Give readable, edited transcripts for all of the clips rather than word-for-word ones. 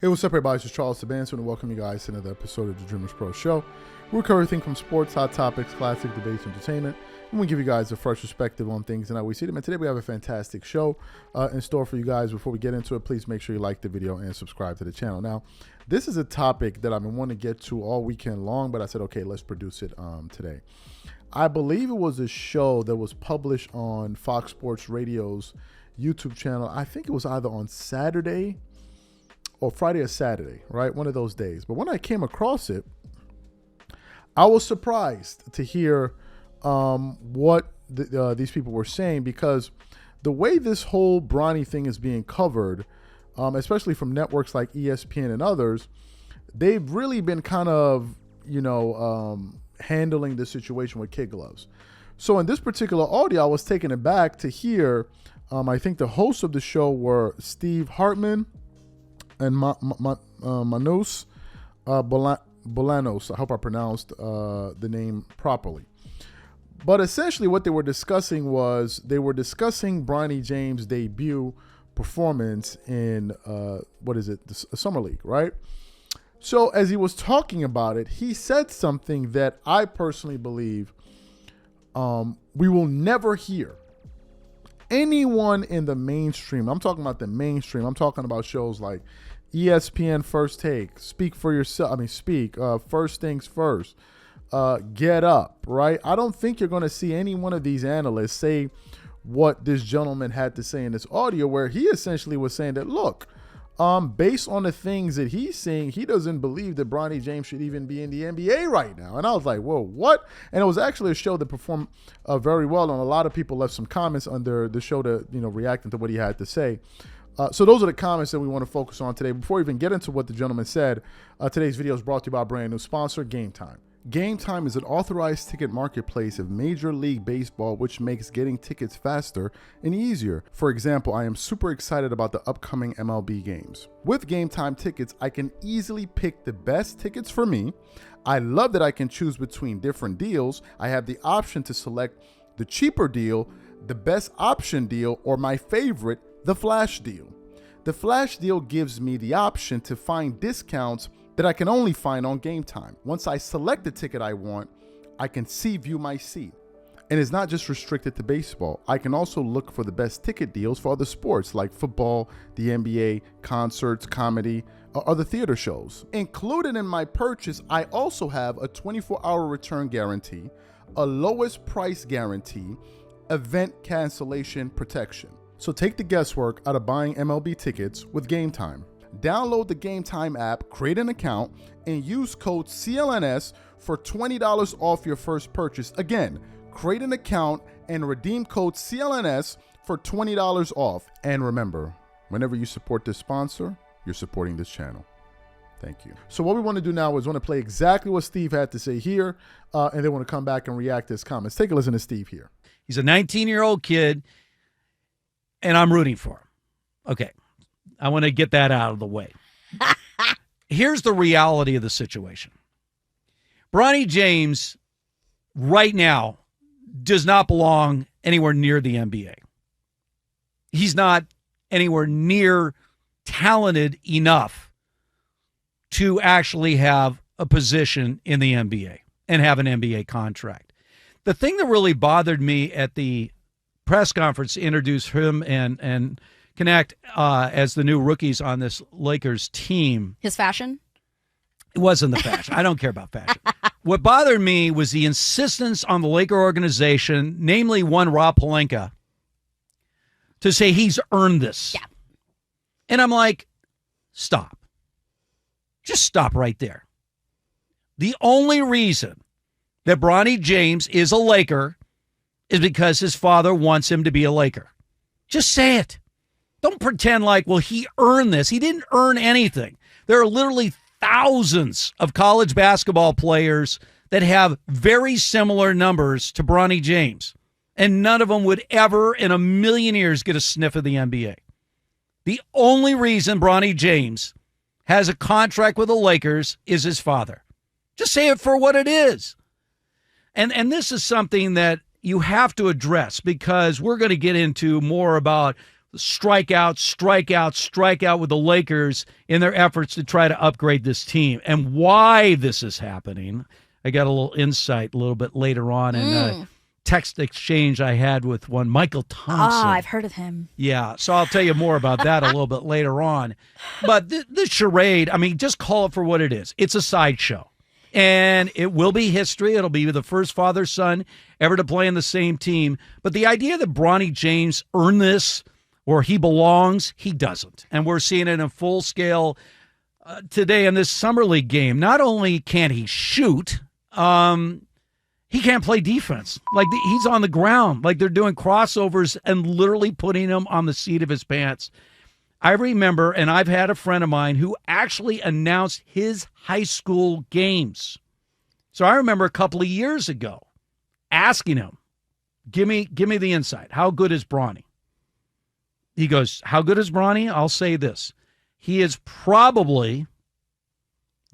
Hey, what's up, everybody? This is Charles Sabanson, and welcome you guys to another episode of the Dreamers Pro Show. We cover everything from sports, hot topics, classic debates, entertainment, and we give you guys a fresh perspective on things and how we see them. And today we have a fantastic show in store for you guys. Before we get into it, please make sure you like the video and subscribe to the channel. Now, this is a topic that I've been wanting to get to all weekend long, but I said, okay, let's produce it today. I believe it was a show that was published on Fox Sports Radio's YouTube channel. I think it was either on Saturday or Friday or Saturday, right? One of those days. But when I came across it, I was surprised to hear what these people were saying, because the way this whole Bronny thing is being covered, especially from networks like ESPN and others, they've really been kind of, handling the situation with kid gloves. So in this particular audio, I was taken aback to hear, I think the hosts of the show were Steve Hartman and Manos Bolanos. I hope I pronounced the name properly. But essentially what they were discussing was Bronny James' debut performance in, the Summer League, right? So as he was talking about it, he said something that I personally believe we will never hear anyone in the mainstream. I'm talking about the mainstream. I'm talking about shows like ESPN First Take, Speak for Yourself. First Things First, Get Up, right? I don't think you're going to see any one of these analysts say what this gentleman had to say in this audio, where he essentially was saying that, look, based on the things that he's seeing, he doesn't believe that Bronny James should even be in the NBA right now. And I was like, whoa, what? And it was actually a show that performed very well, and a lot of people left some comments under the show to, reacting to what he had to say. So those are the comments that we want to focus on today. Before we even get into what the gentleman said, today's video is brought to you by a brand new sponsor, Game Time. Game Time is an authorized ticket marketplace of Major League Baseball, which makes getting tickets faster and easier. For example, I am super excited about the upcoming MLB games. With Game Time tickets, I can easily pick the best tickets for me. I love that I can choose between different deals. I have the option to select the cheaper deal, the best option deal, or my favorite, the flash deal. The flash deal gives me the option to find discounts that I can only find on Game Time. Once I select the ticket I want, I can view my seat. And it's not just restricted to baseball. I can also look for the best ticket deals for other sports like football, the NBA, concerts, comedy, or other theater shows. Included in my purchase, I also have a 24-hour return guarantee, a lowest price guarantee, event cancellation protection. So take the guesswork out of buying MLB tickets with Game Time. Download the Game Time app, create an account, and use code CLNS for $20 off your first purchase. Again, create an account and redeem code CLNS for $20 off. And remember, whenever you support this sponsor, you're supporting this channel. Thank you. So what we want to do now is want to play exactly what Steve had to say here, and then want to come back and react to his comments. Take a listen to Steve here. He's a 19-year-old kid, and I'm rooting for him. Okay. I want to get that out of the way. Here's the reality of the situation. Bronny James, right now, does not belong anywhere near the NBA. He's not anywhere near talented enough to actually have a position in the NBA and have an NBA contract. The thing that really bothered me at the press conference to introduce him and connect as the new rookies on this Lakers team. His fashion? It wasn't the fashion. I don't care about fashion. What bothered me was the insistence on the Laker organization, namely one Rob Pelinka, to say he's earned this. Yeah. And I'm like, stop. Just stop right there. The only reason that Bronny James is a Laker is because his father wants him to be a Laker. Just say it. Don't pretend like, well, he earned this. He didn't earn anything. There are literally thousands of college basketball players that have very similar numbers to Bronny James, and none of them would ever in a million years get a sniff of the NBA. The only reason Bronny James has a contract with the Lakers is his father. Just say it for what it is. And this is something that you have to address, because we're going to get into more about strikeout with the Lakers in their efforts to try to upgrade this team. And why this is happening, I got a little insight a little bit later on in a text exchange I had with one Michael Thompson. I've heard of him. Yeah, so I'll tell you more about that a little bit later on. But the charade, I mean, just call it for what it is. It's a sideshow. And it will be history. It'll be the first father-son ever to play in the same team. But the idea that Bronny James earned this or he belongs, he doesn't. And we're seeing it in full scale today in this Summer League game. Not only can't he shoot, he can't play defense. Like, he's on the ground. Like, they're doing crossovers and literally putting him on the seat of his pants. I remember, and I've had a friend of mine who actually announced his high school games. So I remember a couple of years ago asking him, give me the insight. How good is Bronny? He goes, how good is Bronny? I'll say this. He is probably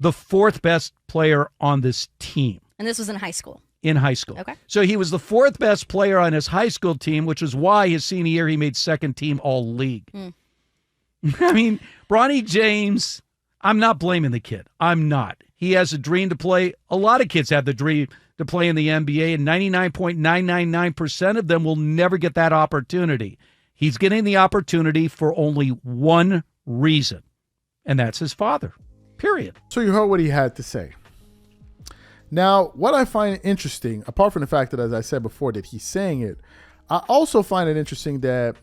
the fourth best player on this team. And this was in high school. In high school. Okay. So he was the fourth best player on his high school team, which is why his senior year he made second team all league. I mean, Bronny James, I'm not blaming the kid. I'm not. He has a dream to play. A lot of kids have the dream to play in the NBA, and 99.999% of them will never get that opportunity. He's getting the opportunity for only one reason, and that's his father, period. So you heard what he had to say. Now, what I find interesting, apart from the fact that, as I said before, that he's saying it, I also find it interesting that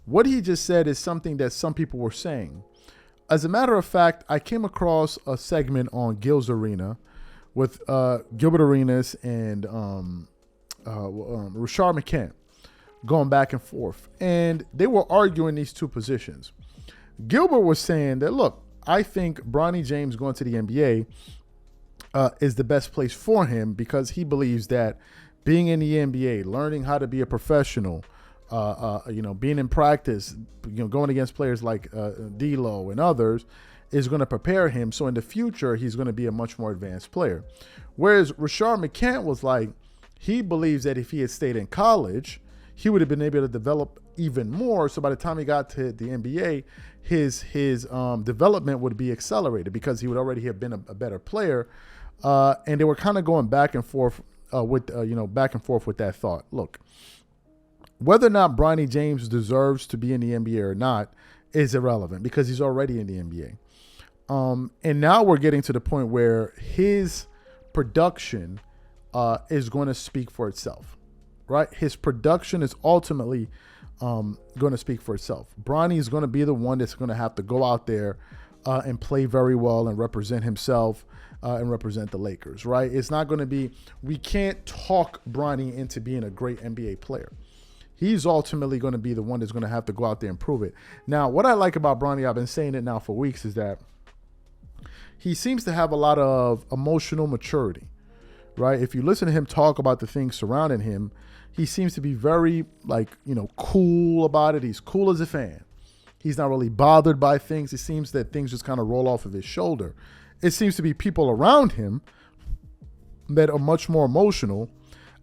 what he just said is something that some people were saying. As a matter of fact, I came across a segment on Gil's Arena with Gilbert Arenas and Rashard McCann going back and forth. And they were arguing these two positions. Gilbert was saying that, look, I think Bronny James going to the NBA is the best place for him because he believes that being in the NBA, learning how to be a professional, being in practice, going against players like D'Lo and others is going to prepare him. So in the future, he's going to be a much more advanced player. Whereas Rashard McCann was like, he believes that if he had stayed in college, he would have been able to develop even more. So by the time he got to the NBA, his development would be accelerated because he would already have been a better player. And they were kind of going back and forth with that thought. Look, whether or not Bronny James deserves to be in the NBA or not is irrelevant because he's already in the NBA. And now we're getting to the point where his production is going to speak for itself, right? His production is ultimately going to speak for itself. Bronny is going to be the one that's going to have to go out there and play very well and represent himself and represent the Lakers, right? It's not going to be, we can't talk Bronny into being a great NBA player. He's ultimately going to be the one that's going to have to go out there and prove it. Now, what I like about Bronny, I've been saying it now for weeks, is that he seems to have a lot of emotional maturity, right? If you listen to him talk about the things surrounding him, he seems to be very, cool about it. He's cool as a fan. He's not really bothered by things. It seems that things just kind of roll off of his shoulder. It seems to be people around him that are much more emotional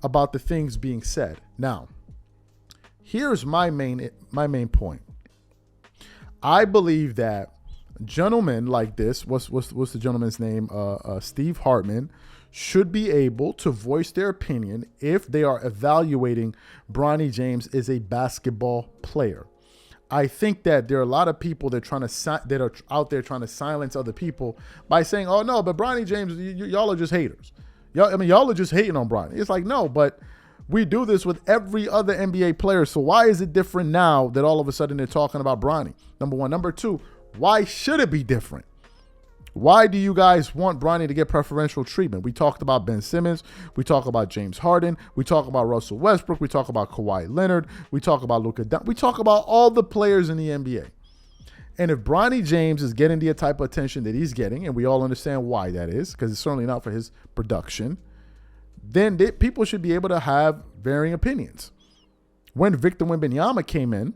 about the things being said. Now, here's my main point. I believe that gentlemen like this, what's the gentleman's name? Steve Hartman, should be able to voice their opinion if they are evaluating Bronny James as a basketball player. I think that there are a lot of people that are out there trying to silence other people by saying, "Oh no, but Bronny James, y'all are just haters. Y'all are just hating on Bronny." It's like, no, but we do this with every other NBA player. So why is it different now that all of a sudden they're talking about Bronny? Number one. Number two, why should it be different? Why do you guys want Bronny to get preferential treatment? We talked about Ben Simmons. We talk about James Harden. We talk about Russell Westbrook. We talk about Kawhi Leonard. We talk about Luka. We talk about all the players in the NBA. And if Bronny James is getting the type of attention that he's getting, and we all understand why that is, because it's certainly not for his production, then people should be able to have varying opinions. When Victor Wembanyama came in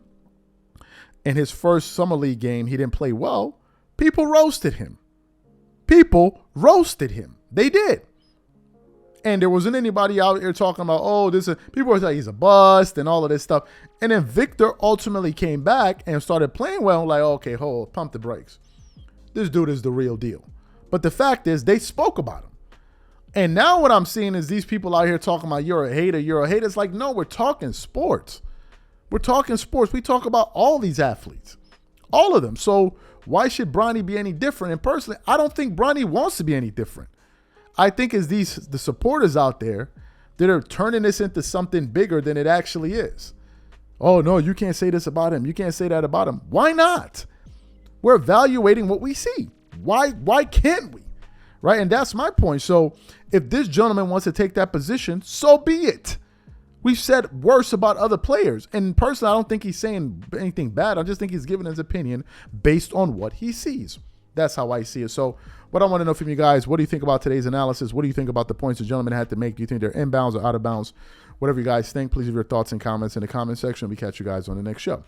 his first Summer League game, he didn't play well, people roasted him. They did. And there wasn't anybody out here talking about, oh, people were saying he's a bust and all of this stuff. And then Victor ultimately came back and started playing well. Like, okay, pump the brakes. This dude is the real deal. But the fact is, they spoke about him. And now what I'm seeing is these people out here talking about you're a hater. It's like, no, we're talking sports. We're talking sports. We talk about all these athletes, all of them. So why should Bronny be any different? And personally, I don't think Bronny wants to be any different. I think it's the supporters out there that are turning this into something bigger than it actually is. Oh, no, you can't say this about him. You can't say that about him. Why not? We're evaluating what we see. Why can't we? Right? And that's my point. So if this gentleman wants to take that position, so be it. We've said worse about other players. And personally, I don't think he's saying anything bad. I just think he's giving his opinion based on what he sees. That's how I see it. So what I want to know from you guys, what do you think about today's analysis? What do you think about the points the gentleman had to make? Do you think they're inbounds or out of bounds? Whatever you guys think, please leave your thoughts and comments in the comment section. We catch you guys on the next show.